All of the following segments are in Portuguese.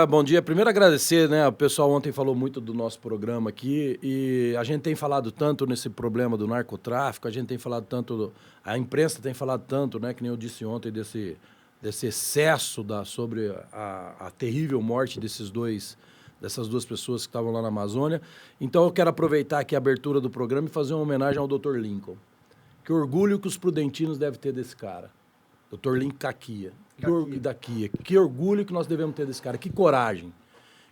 Bom dia. Primeiro agradecer, né? O pessoal ontem falou muito do nosso programa aqui e a gente tem falado tanto nesse problema do narcotráfico, a gente tem falado tanto, a imprensa tem falado tanto, né? Que nem eu disse ontem, desse excesso sobre a terrível morte dessas duas pessoas que estavam lá na Amazônia. Então eu quero aproveitar aqui a abertura do programa e fazer uma homenagem ao Dr. Lincoln. Que orgulho que os prudentinos devem ter desse cara. Dr. Lincoln Caquia. Que orgulho que nós devemos ter desse cara. Que coragem.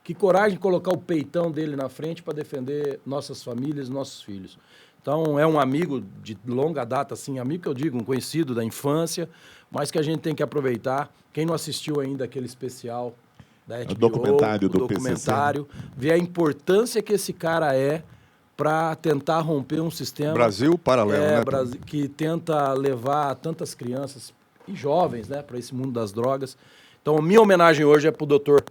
Que coragem de colocar o peitão dele na frente para defender nossas famílias e nossos filhos. Então, é um amigo de longa data, assim, amigo que eu digo, um conhecido da infância, mas que a gente tem que aproveitar. Quem não assistiu ainda aquele especial da HBO, documentário o documentário, ver a importância que esse cara é para tentar romper um sistema... Brasil paralelo, né? Que tenta levar tantas crianças e jovens, né, para esse mundo das drogas. Então, a minha homenagem hoje é para o doutor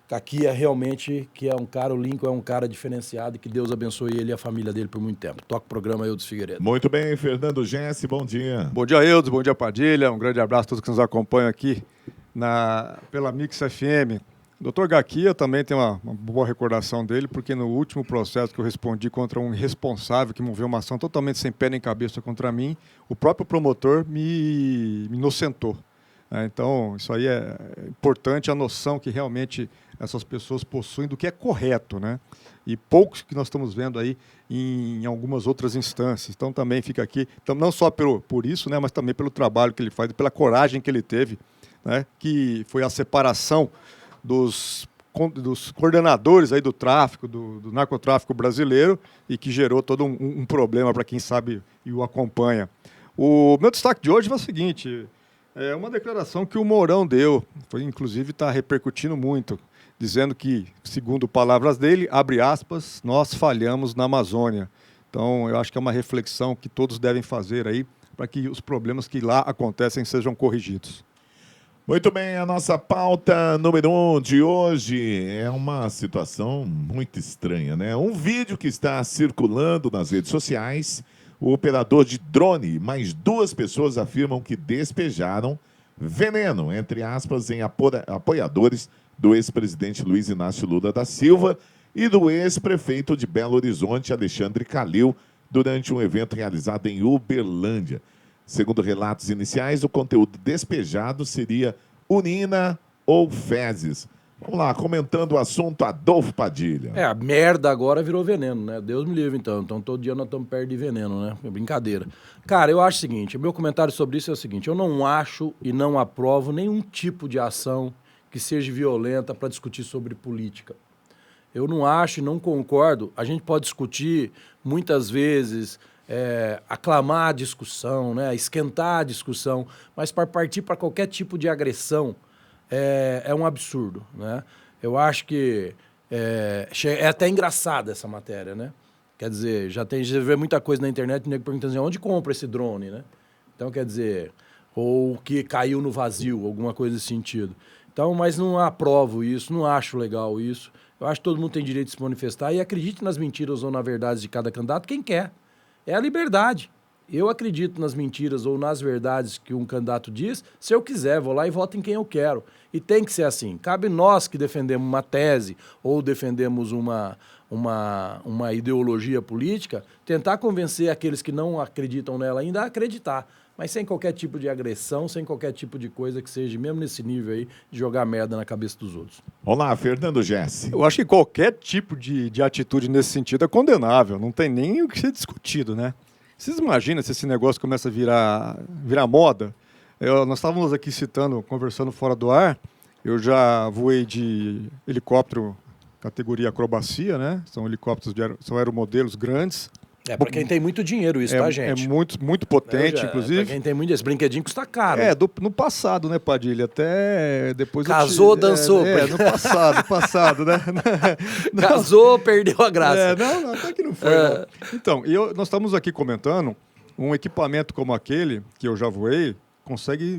Caquia, realmente, que é um cara, o Lincoln é um cara diferenciado e que Deus abençoe ele e a família dele por muito tempo. Toca o programa Eudes Figueiredo. Muito bem, Fernando Gessi, bom dia. Bom dia, Eudes, bom dia, Padilha. Um grande abraço a todos que nos acompanham aqui pela Mix FM. O doutor Caquia também tem uma boa recordação dele, porque no último processo que eu respondi contra um irresponsável que moveu uma ação totalmente sem pé nem cabeça contra mim, o próprio promotor me inocentou. Então, isso aí é importante, a noção que realmente essas pessoas possuem do que é correto, né? E poucos que nós estamos vendo aí em algumas outras instâncias. Então, também fica aqui, não só por isso, né, mas também pelo trabalho que ele faz, pela coragem que ele teve, né, que foi a separação dos coordenadores aí do tráfico, do narcotráfico brasileiro, e que gerou todo um problema para quem sabe e o acompanha. O meu destaque de hoje é o seguinte, é uma declaração que o Mourão deu, inclusive está repercutindo muito, dizendo que, segundo palavras dele, abre aspas, nós falhamos na Amazônia. Então, eu acho que é uma reflexão que todos devem fazer aí, para que os problemas que lá acontecem sejam corrigidos. Muito bem, a nossa pauta número 1 de hoje é uma situação muito estranha, né? Um vídeo que está circulando nas redes sociais, o operador de drone, mais 2 pessoas afirmam que despejaram veneno, entre aspas, em apoiadores do ex-presidente Luiz Inácio Lula da Silva e do ex-prefeito de Belo Horizonte, Alexandre Calil, durante um evento realizado em Uberlândia. Segundo relatos iniciais, o conteúdo despejado seria urina ou fezes. Vamos lá, comentando o assunto, Adolfo Padilha. A merda agora virou veneno, né? Deus me livre, então. Então, todo dia nós estamos perto de veneno, né? É brincadeira. Cara, eu acho o seguinte, meu comentário sobre isso é o seguinte, eu não acho e não aprovo nenhum tipo de ação que seja violenta para discutir sobre política. Eu não acho e não concordo. A gente pode discutir, muitas vezes... aclamar a discussão, né? Esquentar a discussão, mas para partir para qualquer tipo de agressão é um absurdo, né? Eu acho que é até engraçada essa matéria, né? Quer dizer, já vê muita coisa na internet, o nego perguntando assim, onde compra esse drone, né? Então, quer dizer, ou que caiu no vazio, alguma coisa nesse sentido. Então, mas não aprovo isso, não acho legal isso. Eu acho que todo mundo tem direito de se manifestar e acredite nas mentiras ou nas verdades de cada candidato, quem quer. É a liberdade. Eu acredito nas mentiras ou nas verdades que um candidato diz. Se eu quiser, vou lá e voto em quem eu quero. E tem que ser assim. Cabe nós que defendemos uma tese ou defendemos uma ideologia política, tentar convencer aqueles que não acreditam nela ainda a acreditar. Mas sem qualquer tipo de agressão, sem qualquer tipo de coisa que seja, mesmo nesse nível aí, de jogar merda na cabeça dos outros. Olá, Fernando Gessi. Eu acho que qualquer tipo de atitude nesse sentido é condenável, não tem nem o que ser discutido, né? Vocês imaginam se esse negócio começa a virar moda? Nós estávamos aqui conversando fora do ar, eu já voei de helicóptero categoria acrobacia, né? São helicópteros, são aeromodelos grandes. Para quem tem muito dinheiro isso, tá, gente? É muito potente, inclusive. Para quem tem muito, esse brinquedinho custa caro. No passado, né, Padilha? Até depois... Casou, dançou. No passado, né? Casou, perdeu a graça. Não, até que não foi. Não. Então, nós estamos aqui comentando um equipamento como aquele, que eu já voei, consegue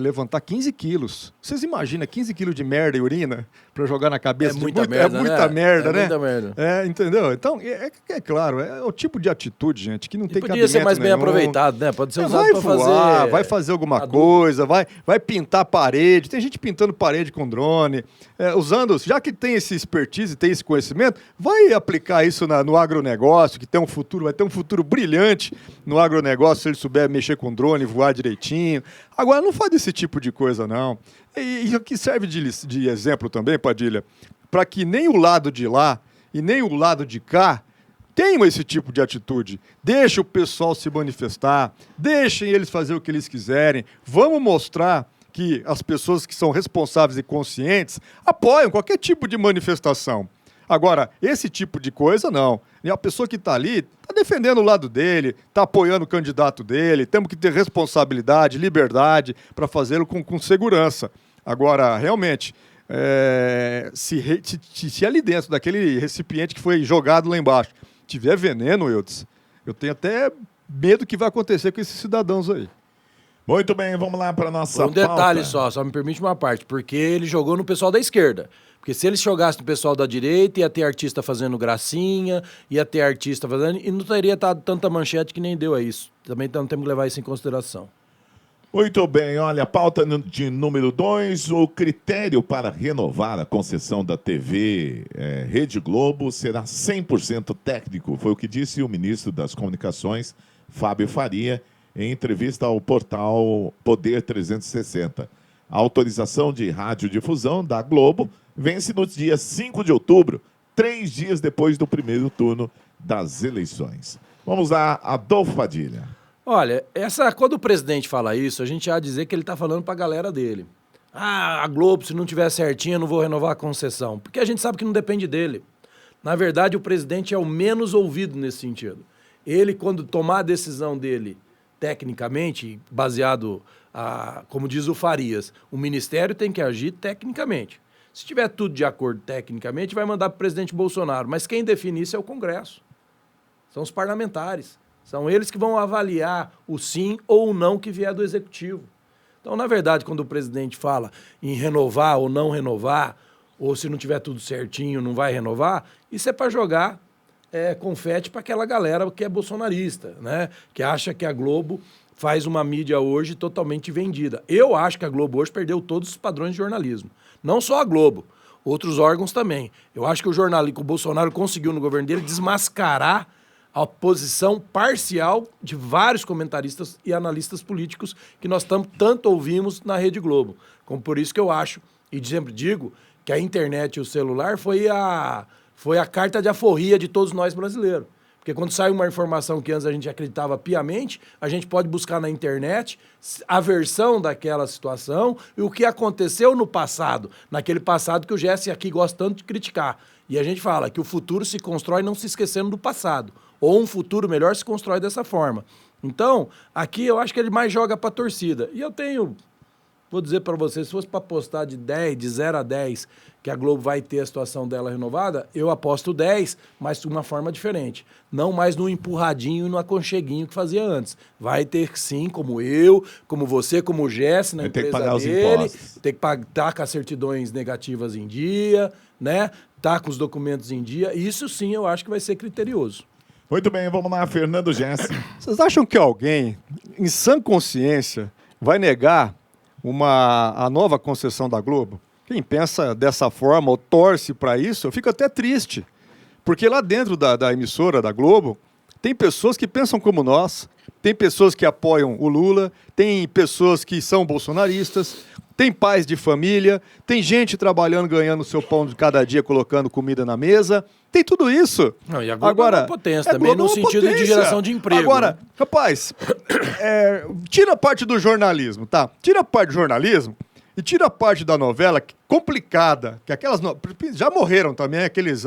levantar 15 quilos. Vocês imaginam 15 quilos de merda e urina para jogar na cabeça? É muita merda, é muita merda, né? Muita merda. Entendeu? Então, é claro, é o tipo de atitude, gente, que não tem cabimento podia ser mais bem nenhum. aproveitado, né? Pode ser usado vai para voar, fazer... vai fazer alguma coisa, vai pintar parede. Tem gente pintando parede com drone. Usando, já que tem esse expertise, tem esse conhecimento, vai aplicar isso no agronegócio, que tem vai ter um futuro brilhante no agronegócio, se ele souber mexer com drone, voar direitinho. Agora, não faz esse tipo de coisa, não. E aqui serve de exemplo também, Padilha, para que nem o lado de lá e nem o lado de cá tenham esse tipo de atitude. Deixa o pessoal se manifestar, deixem eles fazer o que eles quiserem. Vamos mostrar que as pessoas que são responsáveis e conscientes apoiam qualquer tipo de manifestação. Agora, esse tipo de coisa, não. E a pessoa que está ali está defendendo o lado dele, está apoiando o candidato dele, temos que ter responsabilidade, liberdade para fazê-lo com segurança. Agora, realmente, se ali dentro daquele recipiente que foi jogado lá embaixo tiver veneno, Eudes, eu tenho até medo que vai acontecer com esses cidadãos aí. Muito bem, vamos lá para a nossa Um detalhe pauta. só me permite uma parte, porque ele jogou no pessoal da esquerda. Porque se ele jogasse no pessoal da direita, ia ter artista fazendo gracinha, ia ter artista fazendo... E não teria dado tanta manchete que nem deu a isso. Também temos que levar isso em consideração. Muito bem, olha, pauta de número 2, o critério para renovar a concessão da TV Rede Globo será 100% técnico, foi o que disse o ministro das Comunicações, Fábio Faria, em entrevista ao portal Poder 360. A autorização de radiodifusão da Globo vence no dia 5 de outubro, 3 dias depois do primeiro turno das eleições. Vamos lá, Adolfo Padilha. Olha, quando o presidente fala isso, a gente já dizer que ele está falando para a galera dele. A Globo, se não tiver certinho, eu não vou renovar a concessão. Porque a gente sabe que não depende dele. Na verdade, o presidente é o menos ouvido nesse sentido. Ele, quando tomar a decisão dele, tecnicamente, baseado, como diz o Farias, o Ministério tem que agir tecnicamente. Se tiver tudo de acordo tecnicamente, vai mandar para o presidente Bolsonaro. Mas quem define isso é o Congresso. São os parlamentares. São eles que vão avaliar o sim ou o não que vier do Executivo. Então, na verdade, quando o presidente fala em renovar ou não renovar, ou se não tiver tudo certinho, não vai renovar, isso é para jogar confete para aquela galera que é bolsonarista, né? Que acha que a Globo faz uma mídia hoje totalmente vendida. Eu acho que a Globo hoje perdeu todos os padrões de jornalismo. Não só a Globo, outros órgãos também. Eu acho que o Bolsonaro conseguiu no governo dele desmascarar a posição parcial de vários comentaristas e analistas políticos que nós tanto ouvimos na Rede Globo. Como por isso que eu acho, e sempre digo, que a internet e o celular foi a carta de alforria de todos nós brasileiros. Porque quando sai uma informação que antes a gente acreditava piamente, a gente pode buscar na internet a versão daquela situação e o que aconteceu no passado, naquele passado que o Jesse aqui gosta tanto de criticar. E a gente fala que o futuro se constrói não se esquecendo do passado. Ou um futuro melhor se constrói dessa forma. Então, aqui eu acho que ele mais joga para a torcida. E eu vou dizer para vocês, se fosse para apostar de 0 a 10, que a Globo vai ter a situação dela renovada, eu aposto 10, mas de uma forma diferente. Não mais no empurradinho e no aconcheguinho que fazia antes. Vai ter sim, como eu, como você, como o Jesse, na empresa que pagar os dele, impostos. tem que estar com as certidões negativas em dia, né? Tá com os documentos em dia. Isso sim eu acho que vai ser criterioso. Muito bem, vamos lá, Fernando Jesse. Vocês acham que alguém, em sã consciência, vai negar a nova concessão da Globo? Quem pensa dessa forma ou torce para isso, eu fico até triste. Porque lá dentro da emissora da Globo, tem pessoas que pensam como nós, tem pessoas que apoiam o Lula, tem pessoas que são bolsonaristas, tem pais de família, tem gente trabalhando, ganhando seu pão de cada dia, colocando comida na mesa. Tem tudo isso. Não, e a Globo é uma potência também, no sentido de geração de emprego. Agora, né? rapaz, tira a parte do jornalismo, tá? Tira a parte do jornalismo e tira a parte da novela complicada, que já morreram também aqueles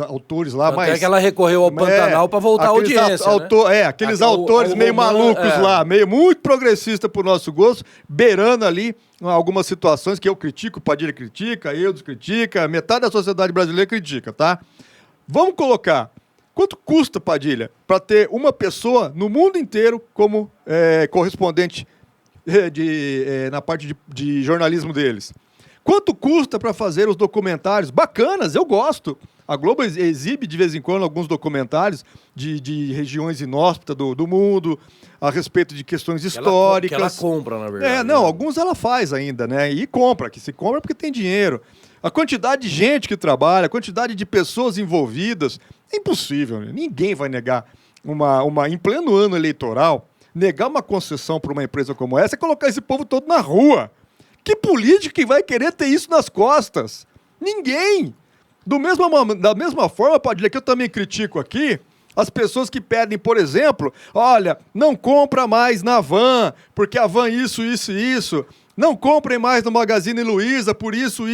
autores lá, Até que ela recorreu ao Pantanal para voltar à audiência, né? Aqueles autores meio malucos lá, meio muito progressista pro nosso gosto, beirando ali algumas situações que eu critico, o Padilha critica, Eudes critica, metade da sociedade brasileira critica, tá? Vamos colocar, quanto custa, Padilha, para ter uma pessoa no mundo inteiro como correspondente na parte de jornalismo deles. Quanto custa para fazer os documentários? Bacanas, eu gosto. A Globo exibe de vez em quando alguns documentários de regiões inóspitas do mundo, a respeito de questões históricas. Que ela compra, na verdade. Alguns ela faz ainda, né? E compra, que se compra porque tem dinheiro. A quantidade de gente que trabalha, a quantidade de pessoas envolvidas, é impossível. Né? Ninguém vai negar em pleno ano eleitoral, negar uma concessão para uma empresa como essa é colocar esse povo todo na rua. Que político que vai querer ter isso nas costas? Ninguém! Da mesma forma, Padilha, que eu também critico aqui, as pessoas que pedem, por exemplo, olha, não compra mais na Van, porque a Van isso. Não comprem mais no Magazine Luiza, por isso.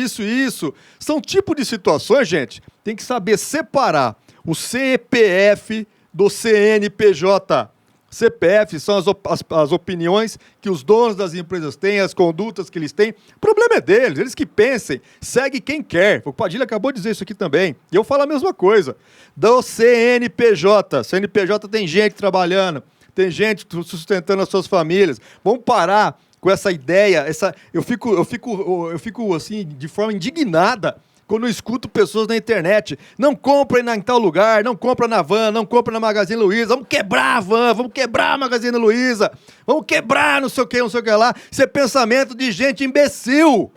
São tipo de situações, gente, tem que saber separar o CPF do CNPJ. CPF são as opiniões que os donos das empresas têm, as condutas que eles têm. O problema é deles, eles que pensem, segue quem quer. O Padilha acabou de dizer isso aqui também. E eu falo a mesma coisa. Do CNPJ. CNPJ tem gente trabalhando, tem gente sustentando as suas famílias. Vamos parar com essa ideia. Eu fico assim, de forma indignada, quando eu escuto pessoas na internet, não comprem em tal lugar, não compra na Van, não compra na Magazine Luiza, vamos quebrar a Van, vamos quebrar a Magazine Luiza, vamos quebrar não sei o que lá. Isso é pensamento de gente imbecil.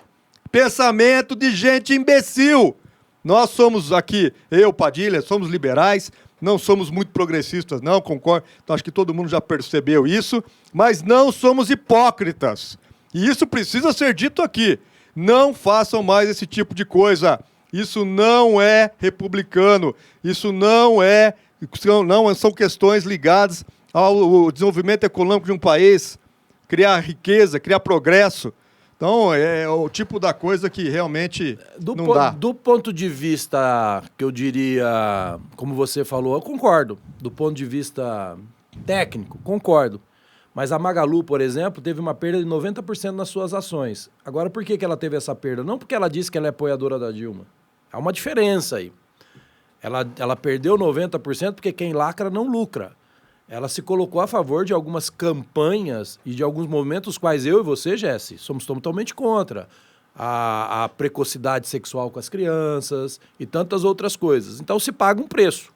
Pensamento de gente imbecil. Nós somos aqui, eu, Padilha, somos liberais, não somos muito progressistas, não, concordo, então acho que todo mundo já percebeu isso, mas não somos hipócritas. E isso precisa ser dito aqui. Não façam mais esse tipo de coisa. Isso não é republicano. Isso não são questões ligadas ao desenvolvimento econômico de um país, criar riqueza, criar progresso. Então, é o tipo da coisa que realmente não dá. Do ponto de vista, que eu diria, como você falou, eu concordo. Do ponto de vista técnico, concordo. Mas a Magalu, por exemplo, teve uma perda de 90% nas suas ações. Agora, por que ela teve essa perda? Não porque ela disse que ela é apoiadora da Dilma. Há uma diferença aí. Ela perdeu 90% porque quem lacra não lucra. Ela se colocou a favor de algumas campanhas e de alguns movimentos, quais eu e você, Jesse, somos totalmente contra. A precocidade sexual com as crianças e tantas outras coisas. Então se paga um preço.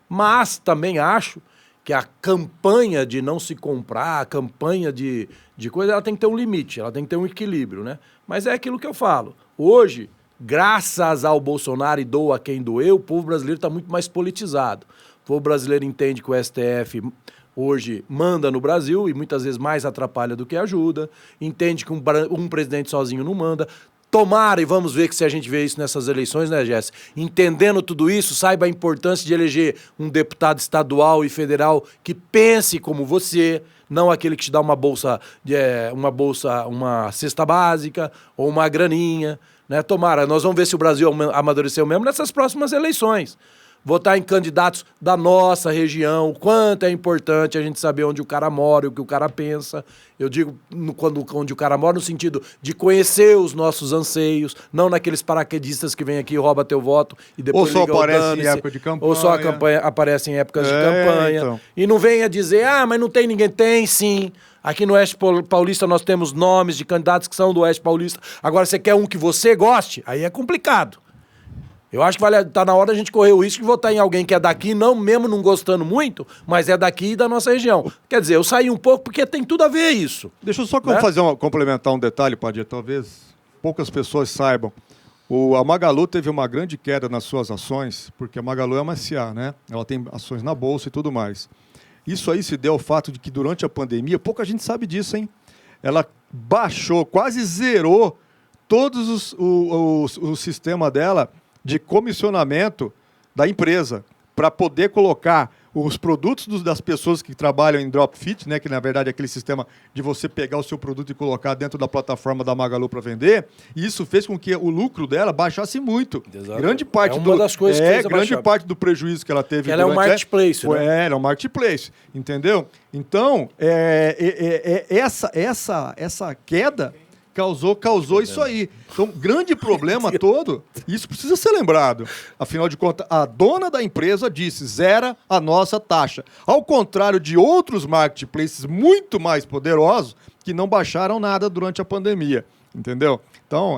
Mas também acho que a campanha de não se comprar, a campanha de coisa, ela tem que ter um limite, ela tem que ter um equilíbrio, né? Mas é aquilo que eu falo. Hoje, graças ao Bolsonaro e doa quem doeu, o povo brasileiro está muito mais politizado. O povo brasileiro entende que o STF hoje manda no Brasil e muitas vezes mais atrapalha do que ajuda. Entende que um presidente sozinho não manda. Tomara, e vamos ver que se a gente vê isso nessas eleições, né, Jesse? Entendendo tudo isso, saiba a importância de eleger um deputado estadual e federal que pense como você, não aquele que te dá uma cesta básica ou uma graninha, né? Tomara, nós vamos ver se o Brasil amadureceu mesmo nessas próximas eleições. Votar em candidatos da nossa região, o quanto é importante a gente saber onde o cara mora, o que o cara pensa. Eu digo onde o cara mora no sentido de conhecer os nossos anseios, não naqueles paraquedistas que vêm aqui e roubam teu voto e depois ou só aparece em época de campanha. Ou só aparece em épocas de campanha. Então. E não venha dizer, mas não tem ninguém. Tem sim. Aqui no Oeste Paulista nós temos nomes de candidatos que são do Oeste Paulista. Agora, você quer um que você goste? Aí é complicado. Eu acho que tá na hora da gente correr o risco de votar em alguém que é daqui, não mesmo não gostando muito, mas é daqui e da nossa região. Quer dizer, eu saí um pouco porque tem tudo a ver isso. Deixa eu só complementar um detalhe, Padilha, talvez poucas pessoas saibam. A Magalu teve uma grande queda nas suas ações, porque a Magalu é uma SA, né? Ela tem ações na Bolsa e tudo mais. Isso aí se deu ao fato de que durante a pandemia, pouca gente sabe disso, hein? Ela baixou, quase zerou todos o sistema dela de comissionamento da empresa para poder colocar os produtos das pessoas que trabalham em dropfit, né, que na verdade é aquele sistema de você pegar o seu produto e colocar dentro da plataforma da Magalu para vender, e isso fez com que o lucro dela baixasse muito. Exato. Grande parte parte do prejuízo que ela teve. Ela é um marketplace, né? Era um marketplace, entendeu? Então, essa queda Causou isso aí. Então, grande problema todo, isso precisa ser lembrado. Afinal de contas, a dona da empresa disse, zera a nossa taxa. Ao contrário de outros marketplaces muito mais poderosos, que não baixaram nada durante a pandemia. Entendeu? Então,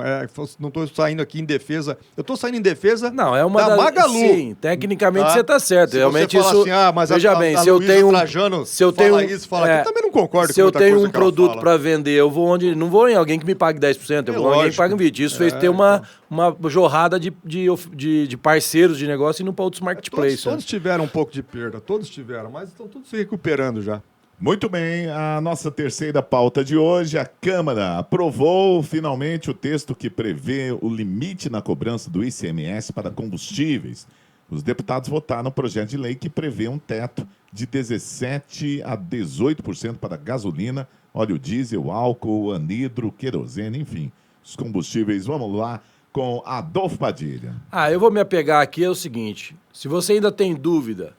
não estou saindo aqui em defesa. Eu estou saindo em defesa não, é uma da Magalu. Sim, tecnicamente você está certo. Se realmente você fala isso. Assim, mas veja bem, se eu tenho Trajano fala isso, fala aquilo, eu também não concordo se com eu tenho coisa um produto para vender, eu vou onde. Não vou em alguém que me pague 10%, eu vou em alguém que pague 20%. Isso fez ter uma jorrada de parceiros de negócio e não para outros marketplaces. Todos tiveram um pouco de perda, todos tiveram, mas estão todos se recuperando já. Muito bem, a nossa terceira pauta de hoje, a Câmara aprovou finalmente o texto que prevê o limite na cobrança do ICMS para combustíveis. Os deputados votaram um projeto de lei que prevê um teto de 17% a 18% para gasolina, óleo diesel, álcool, anidro, querosene, enfim, os combustíveis. Vamos lá com Adolfo Padilha. Eu vou me apegar aqui, é o seguinte, se você ainda tem dúvida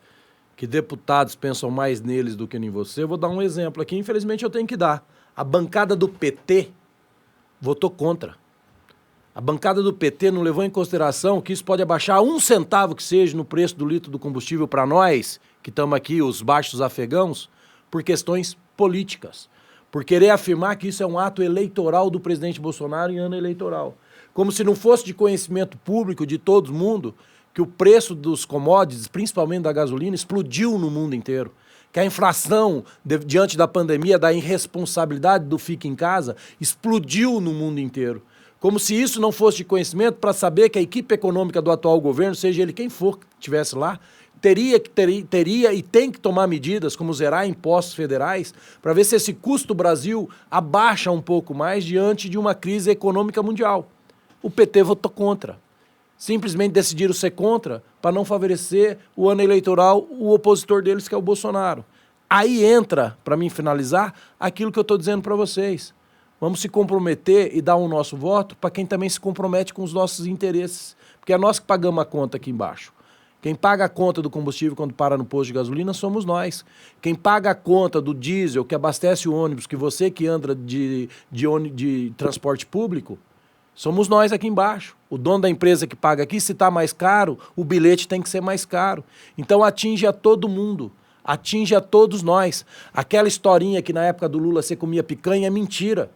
que deputados pensam mais neles do que em você, eu vou dar um exemplo aqui, infelizmente eu tenho que dar. A bancada do PT votou contra. A bancada do PT não levou em consideração que isso pode abaixar 1 centavo que seja no preço do litro do combustível para nós, que estamos aqui, os baixos afegãos, por questões políticas. Por querer afirmar que isso é um ato eleitoral do presidente Bolsonaro em ano eleitoral. Como se não fosse de conhecimento público de todo mundo que o preço dos commodities, principalmente da gasolina, explodiu no mundo inteiro. Que a inflação, diante da pandemia, da irresponsabilidade do fica em casa, explodiu no mundo inteiro. Como se isso não fosse de conhecimento para saber que a equipe econômica do atual governo, seja ele quem for que estivesse lá, teria e tem que tomar medidas como zerar impostos federais para ver se esse custo do Brasil abaixa um pouco mais diante de uma crise econômica mundial. O PT votou contra. Simplesmente decidiram ser contra para não favorecer o ano eleitoral, o opositor deles, que é o Bolsonaro. Aí entra, para mim finalizar, aquilo que eu estou dizendo para vocês. Vamos se comprometer e dar o nosso voto para quem também se compromete com os nossos interesses. Porque é nós que pagamos a conta aqui embaixo. Quem paga a conta do combustível quando para no posto de gasolina somos nós. Quem paga a conta do diesel que abastece o ônibus, que você que anda de transporte público, somos nós aqui embaixo. O dono da empresa que paga aqui, se está mais caro, o bilhete tem que ser mais caro. Então atinge a todo mundo, atinge a todos nós. Aquela historinha que na época do Lula você comia picanha é mentira.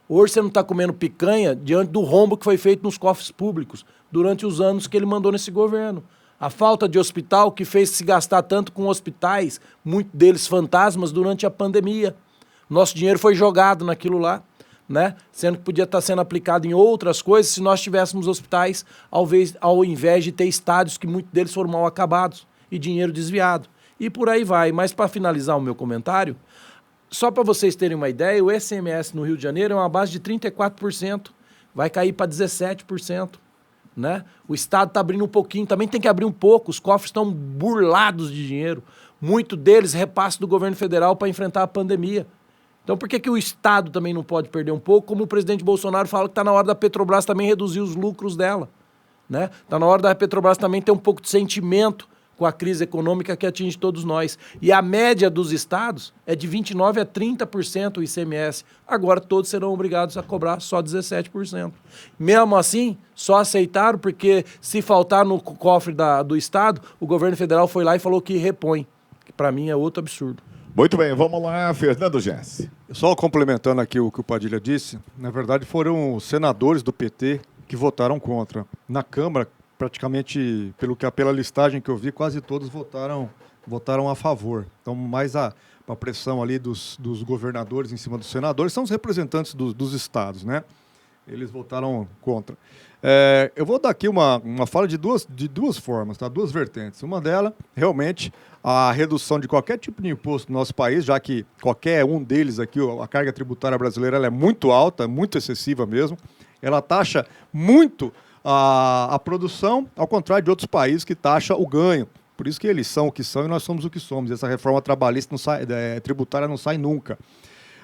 Hoje você não está comendo picanha diante do rombo que foi feito nos cofres públicos durante os anos que ele mandou nesse governo. A falta de hospital que fez se gastar tanto com hospitais, muitos deles fantasmas, durante a pandemia. Nosso dinheiro foi jogado naquilo lá. Né? Sendo que podia estar sendo aplicado em outras coisas se nós tivéssemos hospitais ao invés de ter estádios que muitos deles foram mal acabados e dinheiro desviado. E por aí vai. Mas para finalizar o meu comentário, só para vocês terem uma ideia, o ICMS no Rio de Janeiro é uma base de 34%, vai cair para 17%. Né? O Estado está abrindo um pouquinho, também tem que abrir um pouco, os cofres estão burlados de dinheiro, muito deles repasse do governo federal para enfrentar a pandemia. Então por que o Estado também não pode perder um pouco, como o presidente Bolsonaro fala que está na hora da Petrobras também reduzir os lucros dela. Né? Está na hora da Petrobras também ter um pouco de sentimento com a crise econômica que atinge todos nós. E a média dos estados é de 29% a 30% o ICMS. Agora todos serão obrigados a cobrar só 17%. Mesmo assim, só aceitaram porque se faltar no cofre do Estado, o governo federal foi lá e falou que repõe. Que para mim é outro absurdo. Muito bem, vamos lá, Fernando Gessi. Só complementando aqui o que o Padilha disse, na verdade foram os senadores do PT que votaram contra. Na Câmara, praticamente, pela listagem que eu vi, quase todos votaram a favor. Então, mais a pressão ali dos governadores em cima dos senadores, são os representantes dos estados, né? Eles votaram contra. Eu vou dar aqui uma fala de duas formas, tá? Duas vertentes. Uma delas, realmente, a redução de qualquer tipo de imposto no nosso país, já que qualquer um deles aqui, a carga tributária brasileira, ela é muito alta, muito excessiva mesmo. Ela taxa muito a produção, ao contrário de outros países que taxa o ganho. Por isso que eles são o que são e nós somos o que somos. Essa reforma trabalhista tributária não sai nunca.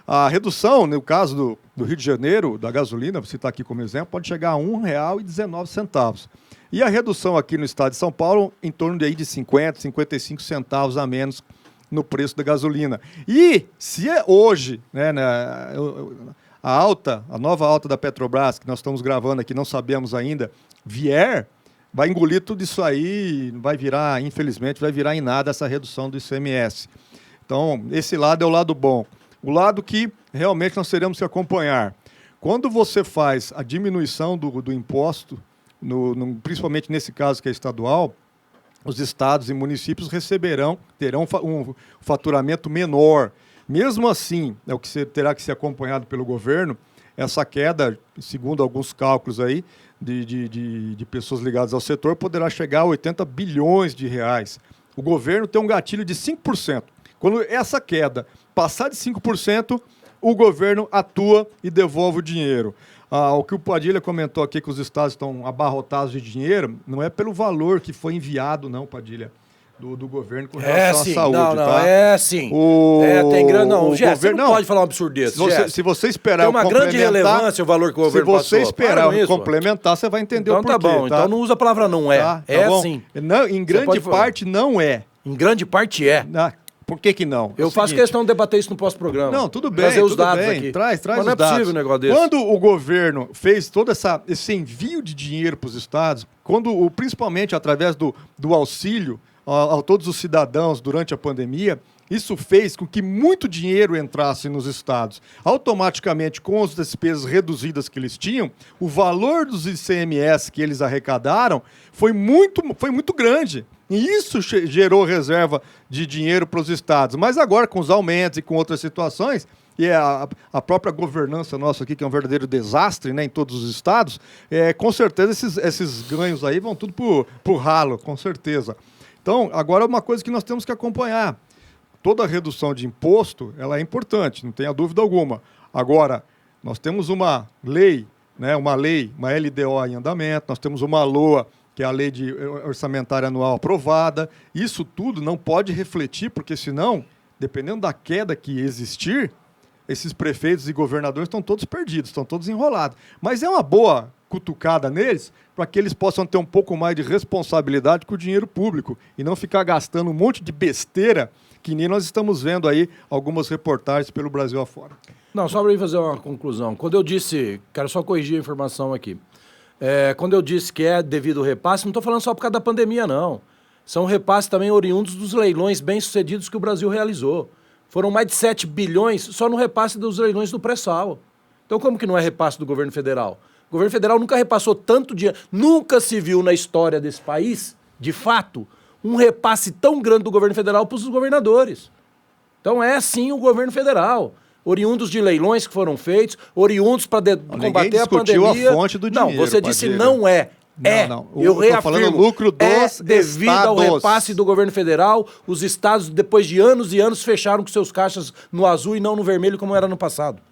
A redução, no caso do Rio de Janeiro, da gasolina, vou citar aqui como exemplo, pode chegar a R$ 1,19. E a redução aqui no estado de São Paulo, em torno de 50, 55 centavos a menos no preço da gasolina. E se é hoje, né, a nova alta da Petrobras, que nós estamos gravando aqui, não sabemos ainda, vier, vai engolir tudo isso aí, vai virar, infelizmente, vai virar em nada essa redução do ICMS. Então, esse lado é o lado bom. O lado que realmente nós teremos que acompanhar. Quando você faz a diminuição do imposto, principalmente nesse caso que é estadual, os estados e municípios terão um faturamento menor. Mesmo assim, é o que terá que ser acompanhado pelo governo, essa queda, segundo alguns cálculos aí, de pessoas ligadas ao setor, poderá chegar a 80 bilhões de reais. O governo tem um gatilho de 5%. Quando essa queda passar de 5%, o governo atua e devolve o dinheiro. O que o Padilha comentou aqui, que os estados estão abarrotados de dinheiro, não é pelo valor que foi enviado, não, Padilha, do governo com relação à saúde. É sim. Tem grande. Não, Gé, você não pode falar um absurdo desse. Se você esperar tem uma grande relevância o valor que o governo passou. Se você esperar complementar, você vai entender o porquê. Então tá bom. Então não usa a palavra não é. Sim. Não, em grande parte não é. Em grande parte é. Por que não? Eu faço questão de debater isso no próximo-programa. Não, tudo bem. Trazer os dados aqui. Traz Mas não é possível um negócio desse. Quando o governo fez todo esse envio de dinheiro para os estados, principalmente através do auxílio a todos os cidadãos durante a pandemia, isso fez com que muito dinheiro entrasse nos estados. Automaticamente, com as despesas reduzidas que eles tinham, o valor dos ICMS que eles arrecadaram foi muito grande. E isso gerou reserva de dinheiro para os estados. Mas agora, com os aumentos e com outras situações, e a própria governança nossa aqui, que é um verdadeiro desastre, né, em todos os estados, com certeza esses ganhos aí vão tudo pro ralo, com certeza. Então, agora uma coisa que nós temos que acompanhar. Toda redução de imposto, ela é importante, não tenha dúvida alguma. Agora, nós temos uma lei, uma LDO em andamento, nós temos uma LOA, que é a Lei Orçamentária Anual aprovada. Isso tudo não pode refletir, porque senão, dependendo da queda que existir, esses prefeitos e governadores estão todos perdidos, estão todos enrolados. Mas é uma boa cutucada neles para que eles possam ter um pouco mais de responsabilidade com o dinheiro público e não ficar gastando um monte de besteira que nem nós estamos vendo aí algumas reportagens pelo Brasil afora. Não, só para fazer uma conclusão. Quando eu disse, quero só corrigir a informação aqui, quando eu disse que é devido ao repasse, não estou falando só por causa da pandemia, não. São repasses também oriundos dos leilões bem-sucedidos que o Brasil realizou. Foram mais de 7 bilhões só no repasse dos leilões do pré-sal. Então como que não é repasse do governo federal? O governo federal nunca repassou tanto dinheiro, nunca se viu na história desse país, de fato, um repasse tão grande do governo federal para os governadores. Então é sim o governo federal. Oriundos de leilões que foram feitos, oriundos para combater a pandemia. A fonte do dinheiro, não, você disse não é. Não. Eu reafirmo, lucro dos devido ao repasse do governo federal, os estados, depois de anos e anos, fecharam com seus caixas no azul e não no vermelho, como era no passado.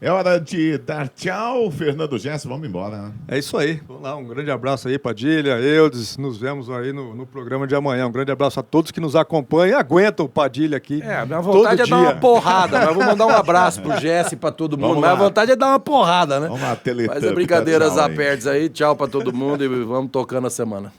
É hora de dar tchau, Fernando Gesso, vamos embora. Né? É isso aí. Vamos lá, um grande abraço aí, Padilha, Eudes, nos vemos aí no programa de amanhã. Um grande abraço a todos que nos acompanham e aguentam o Padilha aqui. A minha vontade é dar uma porrada, mas vou mandar um abraço pro Gesso e pra todo mundo. Mas a vontade é dar uma porrada, né? Vamos lá, Teletubbies. Mas brincadeiras apertas aí, tchau pra todo mundo e vamos tocando a semana.